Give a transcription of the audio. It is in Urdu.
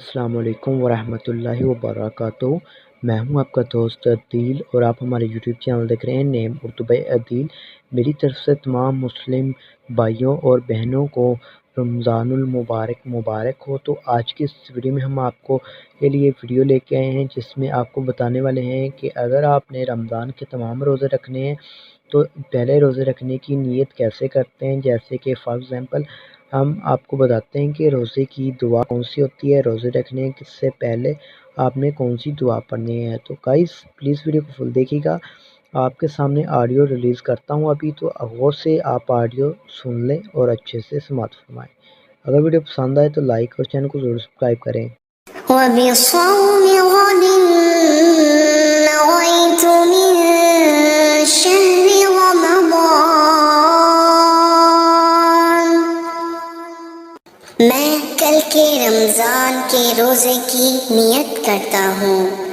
السلام علیکم ورحمۃ اللہ وبرکاتہ۔ میں ہوں آپ کا دوست عدیل اور آپ ہمارے یوٹیوب چینل دیکھ رہے ہیں نیم اردو بائی عدیل۔ میری طرف سے تمام مسلم بھائیوں اور بہنوں کو رمضان المبارک مبارک ہو۔ تو آج کی اس ویڈیو میں ہم آپ کو کے لیے ویڈیو لے کے آئے ہیں جس میں آپ کو بتانے والے ہیں کہ اگر آپ نے رمضان کے تمام روزے رکھنے ہیں تو پہلے روزے رکھنے کی نیت کیسے کرتے ہیں۔ جیسے کہ فار ایگزامپل ہم آپ کو بتاتے ہیں کہ روزے کی دعا کون سی ہوتی ہے، روزے رکھنے سے پہلے آپ نے کون سی دعا پڑھنی ہے۔ تو گائز پلیز ویڈیو کو فل دیکھیے گا۔ آپ کے سامنے آڈیو ریلیز کرتا ہوں ابھی، تو غور سے آپ آڈیو سن لیں اور اچھے سے سماعت فرمائیں۔ اگر ویڈیو پسند آئے تو لائک اور چینل کو ضرور سبسکرائب کریں۔ وبصوم غد نويت من شهر رمضان، میں کل کے رمضان کے روزے کی نیت کرتا ہوں۔